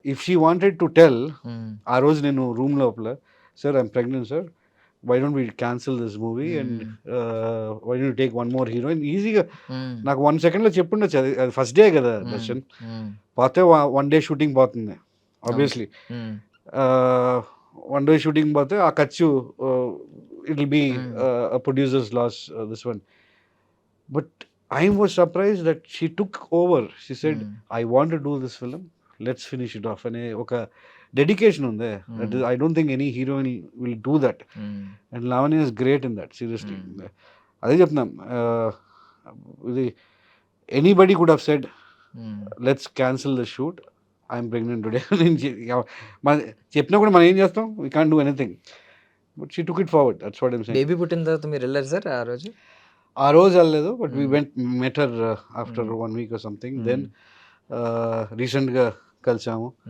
If she wanted to tell, hmm. ఆ రోజు నేను రూమ్ లోపల, sir I'm pregnant sir, why don't we cancel this movie and why don't take one more heroine, ఈజీగా hmm. నాకు 1 సెకండ్లో చెప్పుండొచ్చు. అది అది ఫస్ట్ డే కదా హ్మ్. దర్శన్, హ్మ్. పోతే 1 డే షూటింగ్ పోతుంది అవును. ఆబ్వియస్లీ. హ్మ్. 1 డే షూటింగ్ పోతే ఆ ఖర్చు it will be hmm. Producers loss, this one. But I was surprise that she took over. She said hmm. I want to do this film, let's finish it off అనే ఒక dedication ఉంది. That hmm. I don't think any heroine will do that. Hmm. And Lavanya is great in that, seriously. Hmm. అదే చెప్తున్నాం, ఇది anybody could have said hmm. Let's cancel the shoot, I'm pregnant today. చెప్పినా కూడా మనం ఏం చేస్తాం, we can't do anything. But she took it forward, that's what I'm saying. Baby పుట్టిన తర్వాత మీరెళ్లారా సార్ ఆ రోజు? ఆ రోజు వెళ్ళలేదు, బట్ వీ హ్మ్. వెంట్ మెట్ హర్ ఆఫ్టర్ హ్మ్. 1 వీక్ ఆర్ సంథింగ్. హ్మ్. దెన్ రీసెంట్గా కలిసాము.